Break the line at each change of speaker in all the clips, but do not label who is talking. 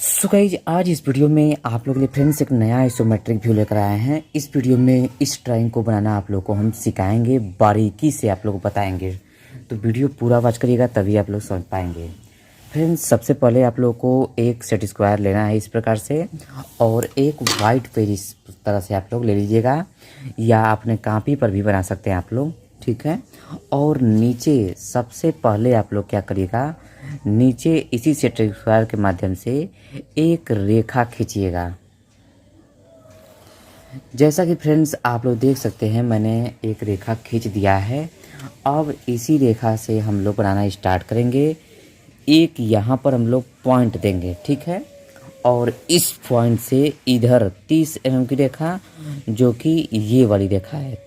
So guys आज इस video में आप लोगों के लिए फ्रेंड्स एक नया आइसोमेट्रिक व्यू लेकर आए हैं। इस वीडियो में इस ड्राइंग को बनाना आप लोग को हम सिखाएंगे, बारीकी से आप लोग को बताएंगे। तो वीडियो पूरा वॉच करिएगा तभी आप लोग समझ पाएंगे। फ्रेंड्स सबसे पहले आप लोग को एक सेट स्क्वायर लेना है इस प्रकार से, और एक वाइट पेज इस तरह से आप लोग ले लीजिएगा, या अपने कॉपी पर भी बना सकते हैं आप लोग, ठीक है। और नीचे सबसे पहले आप लोग क्या करिएगा, नीचे इसी सेट स्क्वायर के माध्यम से एक रेखा खींचिएगा। जैसा कि फ्रेंड्स आप लोग देख सकते हैं मैंने एक रेखा खींच दिया है। अब इसी रेखा से हम लोग बनाना स्टार्ट करेंगे। एक यहाँ पर हम लोग पॉइंट देंगे, ठीक है, और इस पॉइंट से इधर 30 mm की रेखा, जो कि ये वाली रेखा है,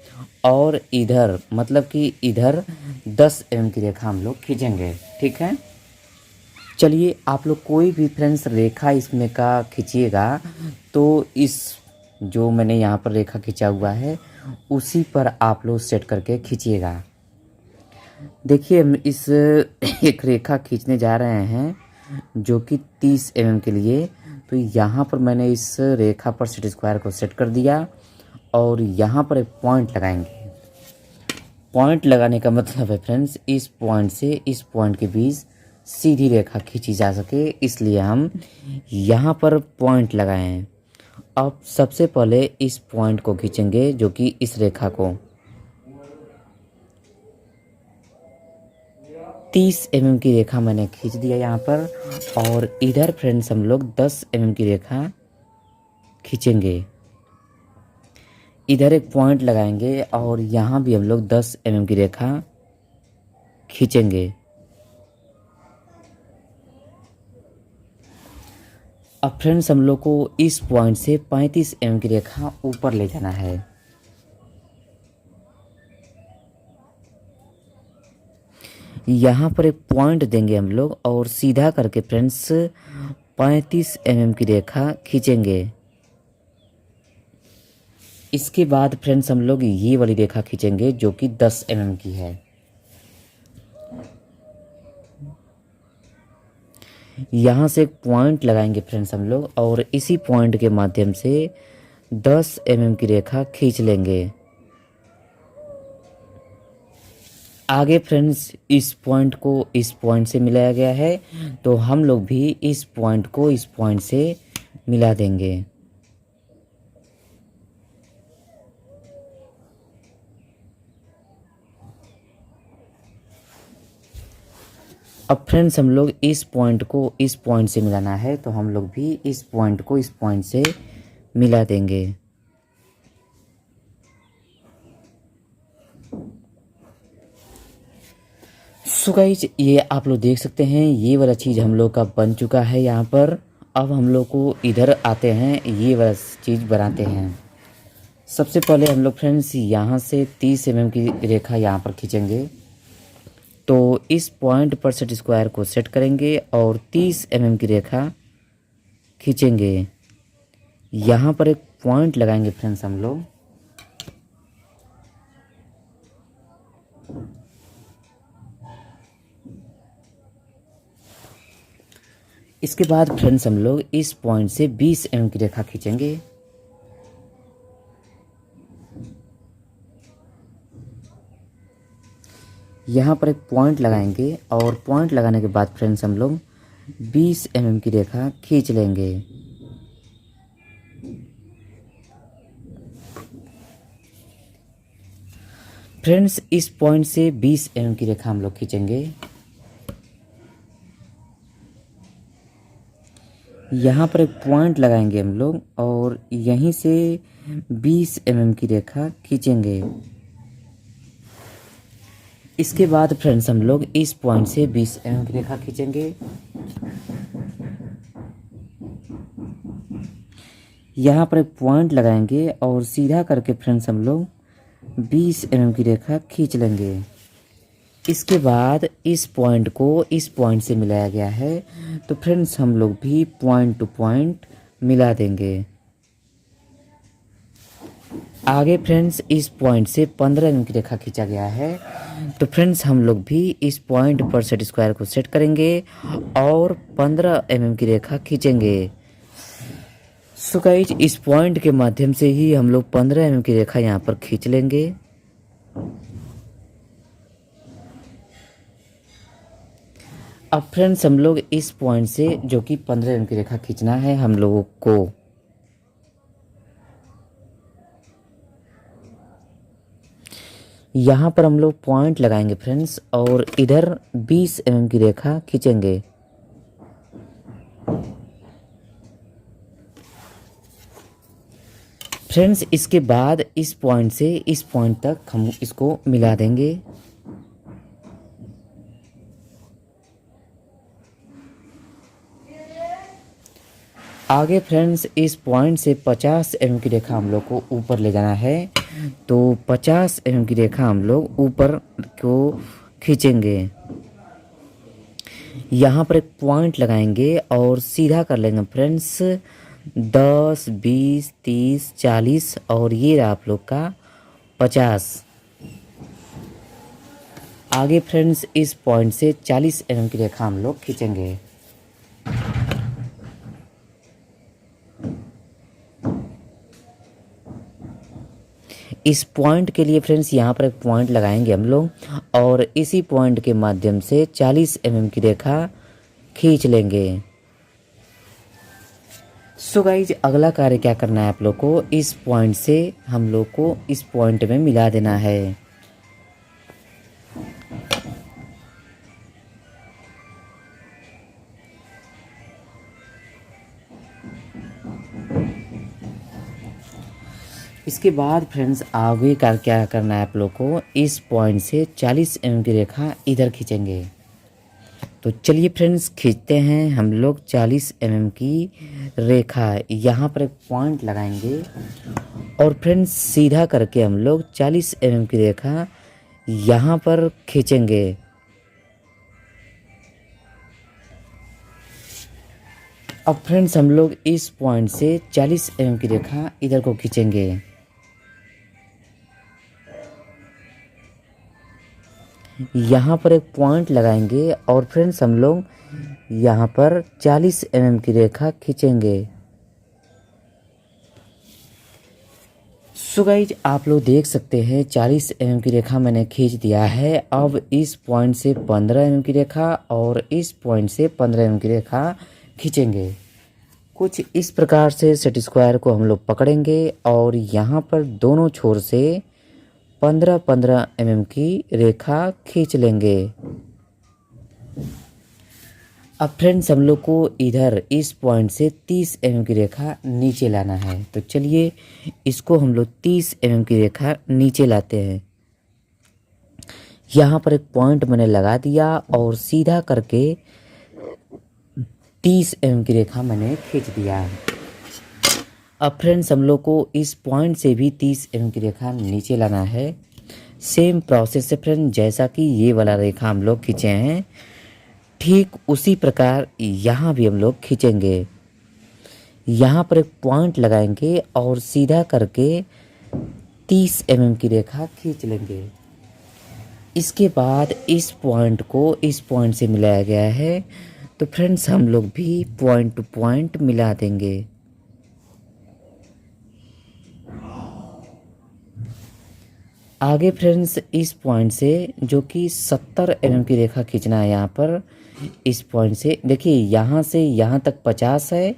और इधर मतलब कि इधर 10 mm की रेखा हम लोग खींचेंगे, ठीक है। चलिए आप लोग कोई भी फ्रेंड्स रेखा इसमें का खींचिएगा तो इस जो मैंने यहाँ पर रेखा खींचा हुआ है उसी पर आप लोग सेट करके खींचिएगा। देखिए हम इस एक रेखा खींचने जा रहे हैं जो कि 30 mm के लिए। तो यहाँ पर मैंने इस रेखा पर सेट स्क्वायर को सेट कर दिया और यहाँ पर एक पॉइंट लगाएंगे। पॉइंट लगाने का मतलब है फ्रेंड्स इस पॉइंट से इस पॉइंट के बीच सीधी रेखा खींची जा सके, इसलिए हम यहाँ पर पॉइंट लगाए हैं। अब सबसे पहले इस पॉइंट को खींचेंगे जो कि इस रेखा को 30 mm की रेखा मैंने खींच दिया यहाँ पर, और इधर फ्रेंड्स हम लोग 10 mm की रेखा खींचेंगे। इधर एक पॉइंट लगाएंगे और यहाँ भी हम लोग 10 mm की रेखा खींचेंगे। अब फ्रेंड्स हम लोग को इस पॉइंट से 35 mm की रेखा ऊपर ले जाना है। यहाँ पर एक पॉइंट देंगे हम लोग और सीधा करके फ्रेंड्स 35 mm की रेखा खींचेंगे। इसके बाद फ्रेंड्स हम लोग ये वाली रेखा खींचेंगे जो कि 10 mm की है। यहाँ से एक पॉइंट लगाएंगे फ्रेंड्स हम लोग और इसी पॉइंट के माध्यम से 10 mm की रेखा खींच लेंगे। आगे फ्रेंड्स इस पॉइंट को इस पॉइंट से मिलाया गया है, तो हम लोग भी इस पॉइंट को इस पॉइंट से मिला देंगे। अब फ्रेंड्स हम लोग इस पॉइंट को इस पॉइंट से मिलाना है, तो हम लोग भी इस पॉइंट को इस पॉइंट से मिला देंगे। सो गाइस ये आप लोग देख सकते हैं ये वाला चीज़ हम लोग का बन चुका है यहाँ पर। अब हम लोग को इधर आते हैं, ये वाला चीज़ बनाते हैं। सबसे पहले हम लोग फ्रेंड्स यहाँ से 30 mm की रेखा यहाँ पर खींचेंगे, तो इस पॉइंट पर सेट स्क्वायर को सेट करेंगे और 30 mm की रेखा खींचेंगे। यहाँ पर एक पॉइंट लगाएंगे फ्रेंड्स हम लोग। इसके बाद फ्रेंड्स हम लोग इस पॉइंट से 20 mm की रेखा खींचेंगे। यहाँ पर एक पॉइंट लगाएंगे और पॉइंट लगाने के बाद फ्रेंड्स हम लोग 20 mm की रेखा खींच लेंगे। फ्रेंड्स इस पॉइंट से 20 mm की रेखा हम लोग खींचेंगे। यहाँ पर एक पॉइंट लगाएंगे हम लोग और यहीं से 20 mm की रेखा खींचेंगे। इसके बाद फ्रेंड्स हम लोग इस पॉइंट से 20 mm की रेखा खींचेंगे। यहाँ पर एक पॉइंट लगाएंगे और सीधा करके फ्रेंड्स हम लोग 20 mm की रेखा खींच लेंगे। इसके बाद इस पॉइंट को इस पॉइंट से मिलाया गया है, तो फ्रेंड्स हम लोग भी पॉइंट टू पॉइंट मिला देंगे। आगे फ्रेंड्स इस पॉइंट से 15 mm की रेखा खींचा गया है। तो फ्रेंड्स हम लोग भी इस पॉइंट पर सेट स्क्वायर को सेट करेंगे और 15 mm की रेखा खींचेंगे। सो गाइस इस पॉइंट के माध्यम से ही हम लोग 15 mm की रेखा यहाँ पर खींच लेंगे। अब फ्रेंड्स हम लोग इस पॉइंट से जो कि 15 mm की रेखा खींचना है हम लोगों को, यहाँ पर हम लोग पॉइंट लगाएंगे फ्रेंड्स और इधर 20 mm की रेखा खींचेंगे। फ्रेंड्स इसके बाद इस पॉइंट से इस पॉइंट तक हम इसको मिला देंगे। आगे फ्रेंड्स इस पॉइंट से 50 mm की रेखा हम लोग को ऊपर ले जाना है। तो 50 mm की रेखा हम लोग ऊपर को खींचेंगे। यहाँ पर एक पॉइंट लगाएंगे और सीधा कर लेंगे फ्रेंड्स 10, 20, 30, 40 और ये रहा आप लोग का 50। आगे फ्रेंड्स इस पॉइंट से 40 mm की रेखा हम लोग खींचेंगे। इस पॉइंट के लिए फ्रेंड्स यहाँ पर एक पॉइंट लगाएंगे हम लोग और इसी पॉइंट के माध्यम से 40 mm की रेखा खींच लेंगे। सो गाइज अगला कार्य क्या करना है आप लोग को, इस पॉइंट से हम लोग को इस पॉइंट में मिला देना है। इसके बाद फ्रेंड्स आगे का क्या करना है आप लोग को, इस पॉइंट से 40 mm की रेखा इधर खींचेंगे। तो चलिए फ्रेंड्स खींचते हैं हम लोग 40 mm की रेखा। यहाँ पर एक पॉइंट लगाएंगे और फ्रेंड्स सीधा करके हम लोग 40 mm की रेखा यहाँ पर खींचेंगे। अब फ्रेंड्स हम लोग इस पॉइंट से 40 mm की रेखा इधर को खींचेंगे। यहाँ पर एक पॉइंट लगाएंगे और फ्रेंड्स हम लोग यहाँ पर 40 mm की रेखा खींचेंगे। सो गाइज आप लोग देख सकते हैं 40 mm की रेखा मैंने खींच दिया है। अब इस पॉइंट से 15 mm की रेखा और इस पॉइंट से 15 mm की रेखा खींचेंगे। कुछ इस प्रकार से सेट स्क्वायर को हम लोग पकड़ेंगे और यहाँ पर दोनों छोर से 15-15 mm की रेखा खींच लेंगे। अब फ्रेंड्स हम लोग को इधर इस पॉइंट से 30 mm की रेखा नीचे लाना है। तो चलिए इसको हम लोग 30 mm की रेखा नीचे लाते हैं। यहाँ पर एक पॉइंट मैंने लगा दिया और सीधा करके 30 mm की रेखा मैंने खींच दिया। अब फ्रेंड्स हम लोग को इस पॉइंट से भी 30 mm की रेखा नीचे लाना है। सेम प्रोसेस से फ्रेंड जैसा कि ये वाला रेखा हम लोग खींचे हैं ठीक उसी प्रकार यहाँ भी हम लोग खींचेंगे। यहाँ पर एक पॉइंट लगाएंगे और सीधा करके 30 mm की रेखा खींच लेंगे। इसके बाद इस पॉइंट को इस पॉइंट से मिलाया गया है। तो फ्रेंड्स हम लोग भी पॉइंट टू पॉइंट मिला देंगे। आगे फ्रेंड्स इस पॉइंट से जो कि 70 mm की रेखा खींचना है। यहाँ पर इस पॉइंट से देखिए यहाँ से यहाँ तक 50 है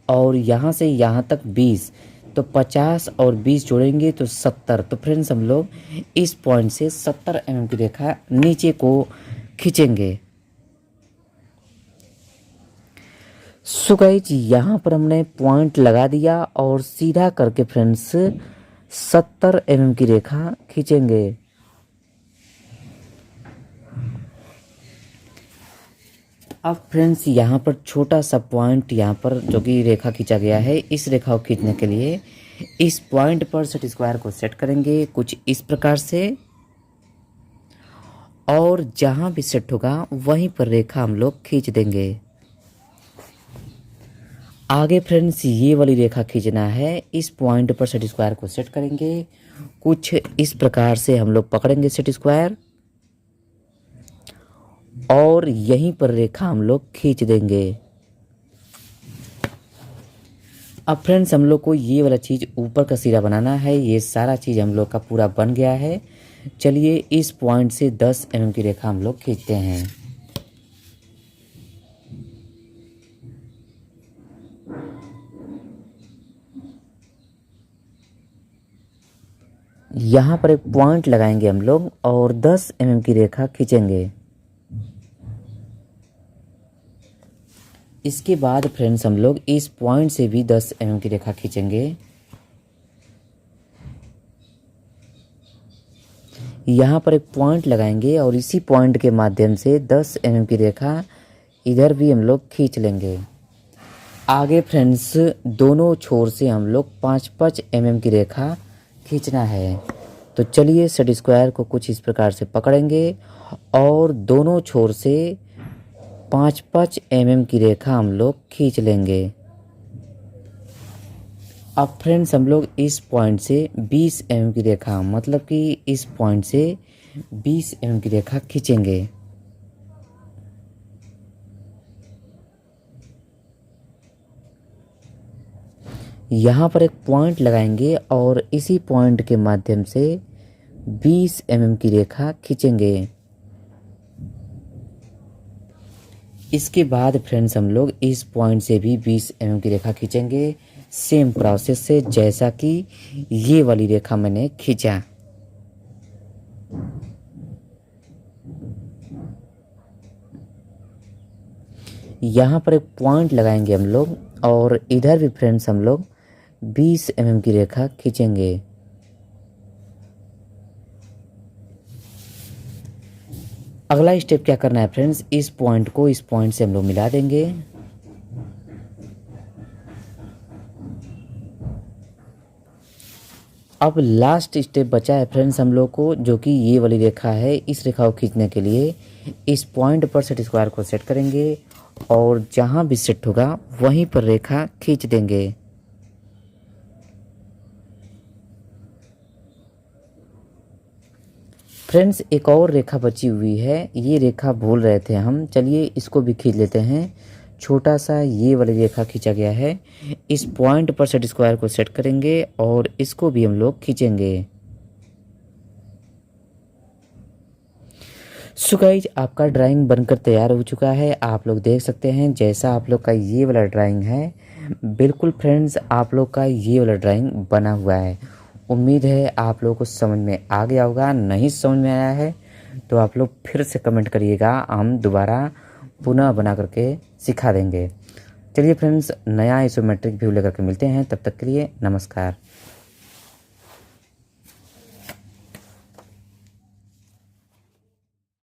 और यहाँ से यहाँ तक 20, तो 50 और 20 जोड़ेंगे तो 70। तो फ्रेंड्स हम लोग इस पॉइंट से 70 mm की रेखा नीचे को खींचेंगे। सो गाइस यहाँ पर हमने पॉइंट लगा दिया और सीधा करके फ्रेंड्स 70 mm की रेखा खींचेंगे। अब फ्रेंड्स यहाँ पर छोटा सा पॉइंट यहाँ पर जो कि रेखा खींचा गया है, इस रेखा को खींचने के लिए इस पॉइंट पर सेट स्क्वायर को सेट करेंगे कुछ इस प्रकार से और जहाँ भी सेट होगा वहीं पर रेखा हम लोग खींच देंगे। आगे फ्रेंड्स ये वाली रेखा खींचना है। इस पॉइंट पर सेट स्क्वायर को सेट करेंगे। कुछ इस प्रकार से हम लोग पकड़ेंगे सेट स्क्वायर और यहीं पर रेखा हम लोग खींच देंगे। अब फ्रेंड्स हम लोग को ये वाला चीज़ ऊपर का सिरा बनाना है। ये सारा चीज़ हम लोग का पूरा बन गया है। चलिए इस पॉइंट से 10 mm की रेखा हम लोग खींचते हैं। यहाँ पर एक पॉइंट लगाएंगे हम लोग और 10 mm की रेखा खींचेंगे। इसके बाद फ्रेंड्स हम लोग इस पॉइंट से भी 10 mm की रेखा खींचेंगे। यहाँ पर एक पॉइंट लगाएंगे और इसी पॉइंट के माध्यम से 10 mm की रेखा इधर भी हम लोग खींच लेंगे। आगे फ्रेंड्स दोनों छोर से हम लोग 5-5 mm की रेखा खींचना है। तो चलिए सेट स्क्वायर को कुछ इस प्रकार से पकड़ेंगे और दोनों छोर से 5-5 mm की रेखा हम लोग खींच लेंगे। अब फ्रेंड्स हम लोग इस पॉइंट से 20 mm की रेखा मतलब कि इस पॉइंट से 20 mm की रेखा खींचेंगे। यहाँ पर एक पॉइंट लगाएंगे और इसी पॉइंट के माध्यम से 20 mm की रेखा खींचेंगे। इसके बाद फ्रेंड्स हम लोग इस पॉइंट से भी 20 mm की रेखा खींचेंगे सेम प्रोसेस से जैसा कि ये वाली रेखा मैंने खींचा। यहाँ पर एक पॉइंट लगाएंगे हम लोग और इधर भी फ्रेंड्स हम लोग 20 mm की रेखा खींचेंगे। अगला स्टेप क्या करना है फ्रेंड्स, इस पॉइंट को इस पॉइंट से हम लोग मिला देंगे। अब लास्ट स्टेप बचा है फ्रेंड्स हम लोग को, जो कि ये वाली रेखा है। इस रेखा को खींचने के लिए इस पॉइंट पर सेट स्क्वायर को सेट करेंगे और जहाँ भी सेट होगा वहीं पर रेखा खींच देंगे। फ्रेंड्स एक और रेखा बची हुई है, ये रेखा भूल रहे थे हम, चलिए इसको भी खींच लेते हैं। छोटा सा ये वाली रेखा खींचा गया है। इस पॉइंट पर सेट स्क्वायर को सेट करेंगे और इसको भी हम लोग खींचेंगे। सो गाइस आपका ड्राइंग बनकर तैयार हो चुका है। आप लोग देख सकते हैं जैसा आप लोग का ये वाला ड्राइंग है, बिल्कुल फ्रेंड्स आप लोग का ये वाला ड्राइंग बना हुआ है। उम्मीद है आप लोगों को समझ में आ गया होगा। नहीं समझ में आया है तो आप लोग फिर से कमेंट करिएगा, हम दोबारा पुनः बना करके सिखा देंगे। चलिए फ्रेंड्स नया आइसोमेट्रिक व्यू लेकर के मिलते हैं, तब तक के लिए नमस्कार।